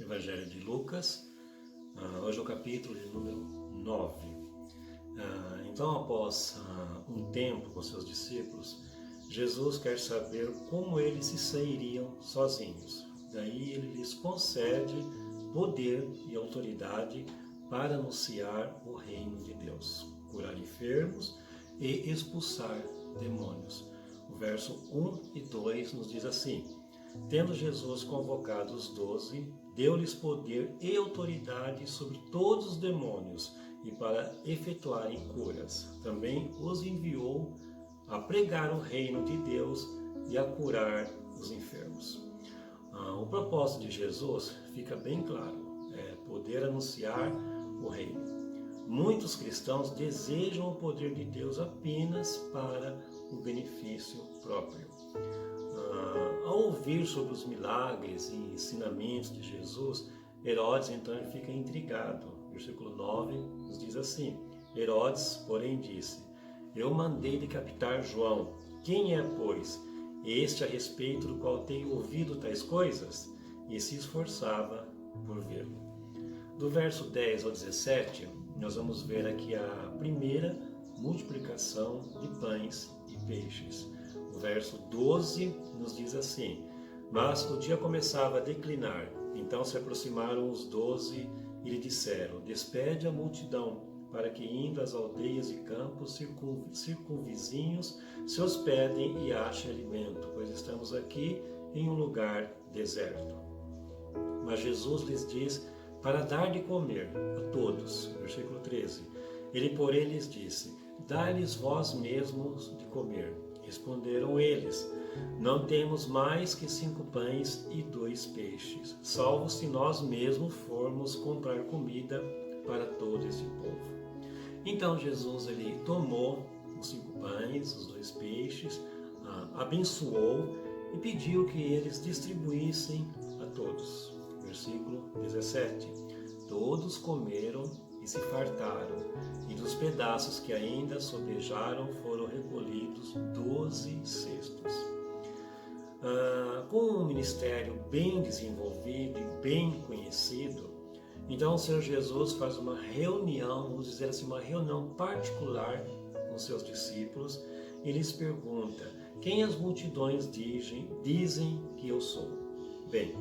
Evangelho de Lucas, hoje é o capítulo de número 9. Então, após um tempo com seus discípulos, Jesus quer saber como eles se sairiam sozinhos. Daí ele lhes concede poder e autoridade para anunciar o reino de Deus, curar enfermos e expulsar demônios. O verso 1 e 2 nos diz assim: tendo Jesus convocado os 12, deu-lhes poder e autoridade sobre todos os demônios e para efetuarem curas. Também os enviou a pregar o reino de Deus e a curar os enfermos. O propósito de Jesus fica bem claro, é poder anunciar o reino. Muitos cristãos desejam o poder de Deus apenas para o benefício próprio. Ao ouvir sobre os milagres e ensinamentos de Jesus, Herodes então ele fica intrigado. Versículo 9 nos diz assim: Herodes, porém, disse: eu mandei decapitar João. Quem é, pois, este a respeito do qual tenho ouvido tais coisas? E se esforçava por vê-lo. Do verso 10 ao 17, nós vamos ver aqui a primeira multiplicação de pães e peixes. O verso 12 nos diz assim: mas o dia começava a declinar, então se aproximaram os 12 e lhe disseram: despede a multidão, para que, indo às aldeias e campos circunvizinhos, se hospedem e achem alimento, pois estamos aqui em um lugar deserto. Mas Jesus lhes diz para dar de comer a todos. Versículo 13. Ele, porém, lhes disse: dai-lhes vós mesmos de comer. Responderam eles: não temos mais que 5 pães e 2 peixes, salvo se nós mesmos formos comprar comida para todo esse povo. Então Jesus ele tomou os 5 pães, os 2 peixes, abençoou e pediu que eles distribuíssem a todos. Versículo 17. Todos comeram e se fartaram, e dos pedaços que ainda sobrejaram foram recolhidos 12 cestos. Com um ministério bem desenvolvido e bem conhecido, então o Senhor Jesus faz uma reunião, vamos dizer assim, uma reunião particular com seus discípulos e lhes pergunta: quem as multidões dizem que eu sou? Bem,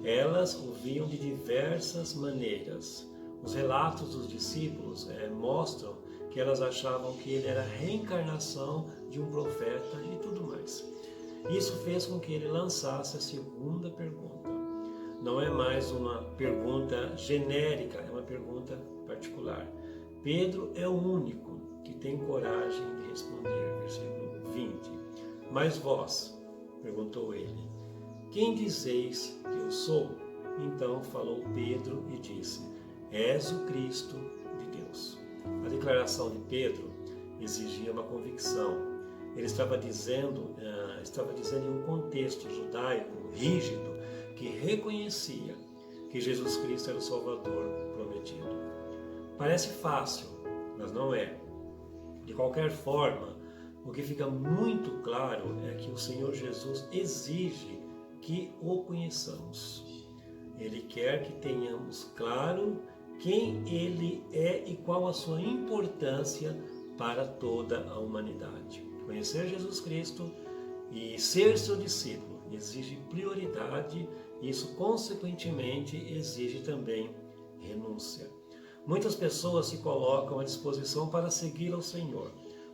elas ouviam de diversas maneiras. Os relatos dos discípulos mostram que elas achavam que ele era a reencarnação de um profeta e tudo mais. Isso fez com que ele lançasse a segunda pergunta. Não é mais uma pergunta genérica, é uma pergunta particular. Pedro é o único que tem coragem de responder. Versículo 20. Mas vós, perguntou ele, quem dizeis que eu sou? Então falou Pedro e disse: és o Cristo de Deus. A declaração de Pedro exigia uma convicção. Ele estava dizendo em um contexto judaico rígido que reconhecia que Jesus Cristo era o Salvador prometido. Parece fácil, mas não é. De qualquer forma, o que fica muito claro é que o Senhor Jesus exige que o conheçamos. Ele quer que tenhamos claro quem Ele é e qual a sua importância para toda a humanidade. Conhecer Jesus Cristo e ser seu discípulo exige prioridade e isso, consequentemente, exige também renúncia. Muitas pessoas se colocam à disposição para seguir ao Senhor,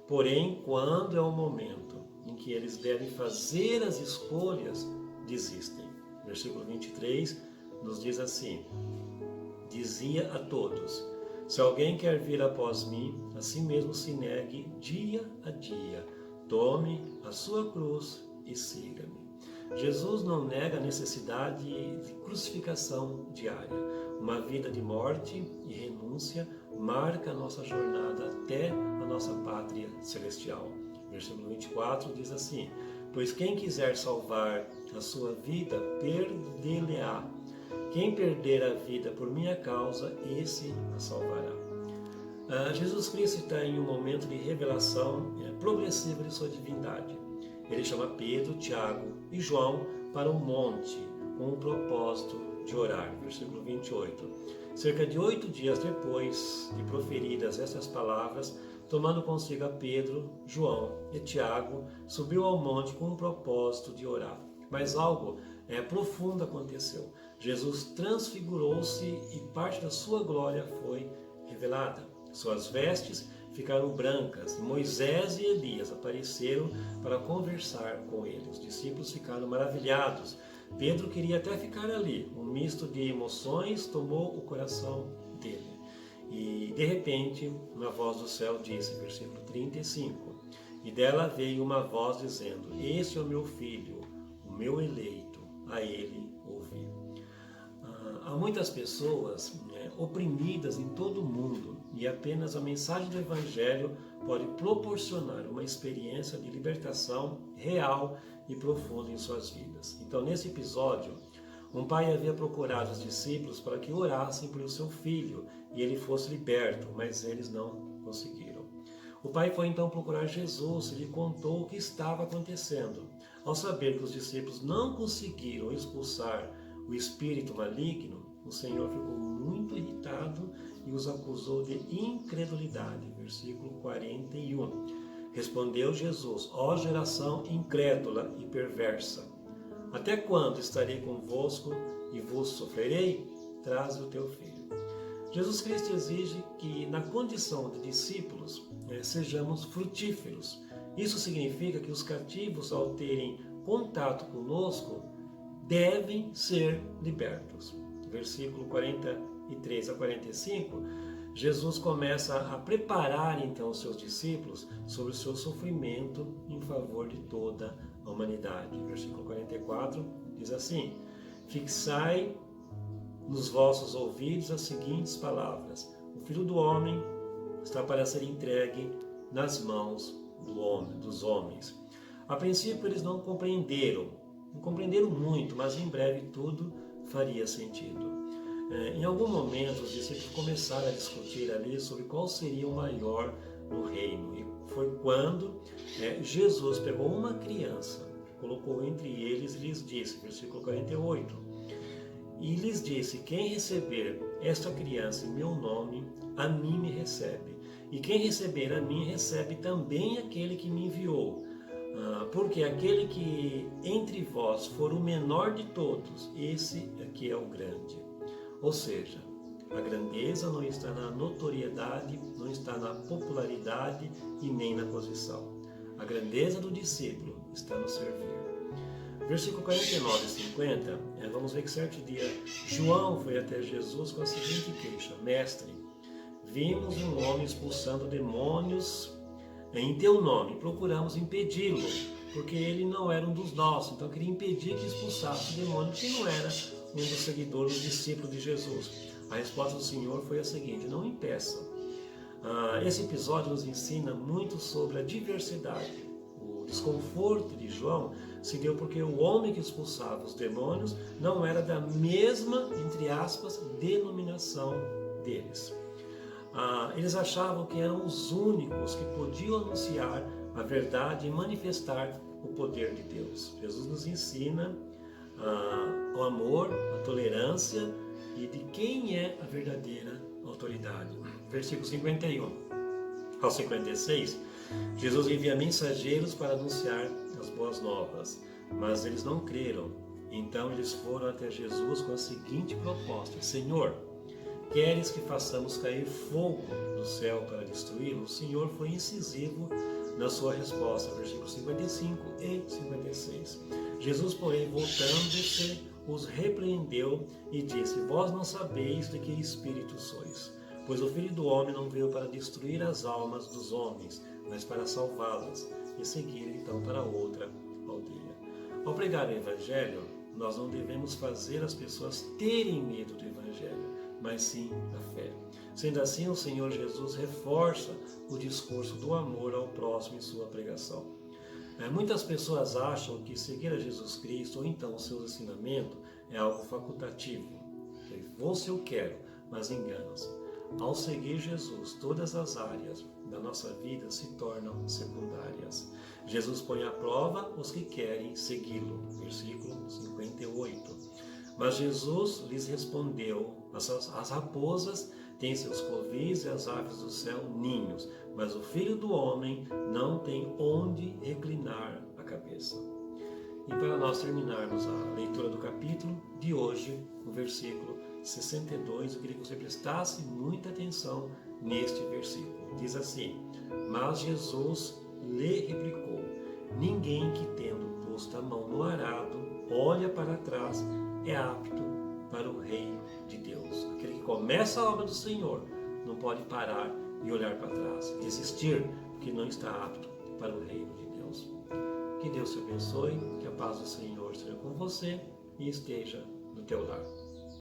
porém, quando é o momento em que eles devem fazer as escolhas, desistem. Versículo 23 nos diz assim: dizia a todos: se alguém quer vir após mim, a si mesmo se negue dia a dia, tome a sua cruz e siga-me. Jesus não nega a necessidade de crucificação diária. Uma vida de morte e renúncia marca a nossa jornada até a nossa pátria celestial. Versículo 24 diz assim: pois quem quiser salvar a sua vida, perdê-la-á. Quem perder a vida por minha causa, esse a salvará. Jesus Cristo está em um momento de revelação progressiva de sua divindade. Ele chama Pedro, Tiago e João para um monte com o propósito de orar. Versículo 28. Cerca de 8 dias depois de proferidas essas palavras, tomando consigo a Pedro, João e Tiago, subiu ao monte com o propósito de orar. Mas algo profundo aconteceu. Jesus transfigurou-se e parte da sua glória foi revelada. Suas vestes ficaram brancas e Moisés e Elias apareceram para conversar com ele. Os discípulos ficaram maravilhados. Pedro queria até ficar ali. Um misto de emoções tomou o coração dele. E de repente, uma voz do céu disse, versículo 35, e dela veio uma voz dizendo: Este é o meu filho, o meu eleito, a ele ouvi. Há muitas pessoas oprimidas em todo o mundo e apenas a mensagem do Evangelho pode proporcionar uma experiência de libertação real e profunda em suas vidas. Então, nesse episódio, um pai havia procurado os discípulos para que orassem por seu filho e ele fosse liberto, mas eles não conseguiram. O pai foi então procurar Jesus e lhe contou o que estava acontecendo. Ao saber que os discípulos não conseguiram expulsar o espírito maligno, o Senhor ficou muito irritado e os acusou de incredulidade. Versículo 41. Respondeu Jesus: Ó geração incrédula e perversa, até quando estarei convosco e vos sofrerei? Traze o teu filho. Jesus Cristo exige que, na condição de discípulos, sejamos frutíferos. Isso significa que os cativos, ao terem contato conosco, devem ser libertos. Versículo 43 a 45, Jesus começa a preparar então os seus discípulos sobre o seu sofrimento em favor de toda a humanidade. Versículo 44 diz assim: Fixai nos vossos ouvidos as seguintes palavras: O Filho do Homem está para ser entregue nas mãos dos homens. A princípio eles não compreenderam muito, mas em breve tudo faria sentido. Em algum momento os discípulos começaram a discutir ali sobre qual seria o maior no reino. E foi quando Jesus pegou uma criança, colocou entre eles e lhes disse, versículo 48, e lhes disse: Quem receber esta criança em meu nome, a mim me recebe. E quem receber a mim, recebe também aquele que me enviou. Porque aquele que entre vós for o menor de todos, esse aqui é o grande. Ou seja, a grandeza não está na notoriedade, não está na popularidade e nem na posição. A grandeza do discípulo está no servir. Versículo 49 e 50, vamos ver que certo dia João foi até Jesus com a seguinte queixa: Mestre, vimos um homem expulsando demônios em teu nome, procuramos impedi-lo, porque ele não era um dos nossos, então queria impedir que expulsasse o demônio, porque não era um dos seguidores, um discípulo de Jesus. A resposta do Senhor foi a seguinte: não impeça. Esse episódio nos ensina muito sobre a diversidade. O desconforto de João se deu porque o homem que expulsava os demônios não era da mesma, entre aspas, denominação deles. Eles achavam que eram os únicos que podiam anunciar a verdade e manifestar o poder de Deus. Jesus nos ensina o amor, a tolerância e de quem é a verdadeira autoridade. Versículo 51 ao 56, Jesus envia mensageiros para anunciar as boas novas, mas eles não creram. Então eles foram até Jesus com a seguinte proposta: Senhor, queres que façamos cair fogo do céu para destruí-lo? O Senhor foi incisivo na sua resposta, versículos 55 e 56. Jesus, porém, voltando-se, os repreendeu e disse: Vós não sabeis de que espírito sois, pois o Filho do Homem não veio para destruir as almas dos homens, mas para salvá-las. E seguir então para outra aldeia. Ao pregar o Evangelho, nós não devemos fazer as pessoas terem medo do Evangelho, mas sim a fé. Sendo assim, o Senhor Jesus reforça o discurso do amor ao próximo em sua pregação. Muitas pessoas acham que seguir a Jesus Cristo, ou então os seus ensinamentos, é algo facultativo. Vou se eu quero, mas enganam-se. Ao seguir Jesus, todas as áreas da nossa vida se tornam secundárias. Jesus põe à prova os que querem segui-lo. Versículo 58. Mas Jesus lhes respondeu: as raposas têm seus covis e as aves do céu ninhos, mas o Filho do Homem não tem onde reclinar a cabeça. E para nós terminarmos a leitura do capítulo de hoje, no versículo 62, eu queria que você prestasse muita atenção neste versículo. Diz assim: mas Jesus lhe replicou: ninguém que tendo posto a mão no arado olha para trás é apto para o reino de Deus. Aquele que começa a obra do Senhor não pode parar e olhar para trás, desistir, porque não está apto para o reino de Deus. Que Deus te abençoe, que a paz do Senhor esteja com você e esteja no teu lar.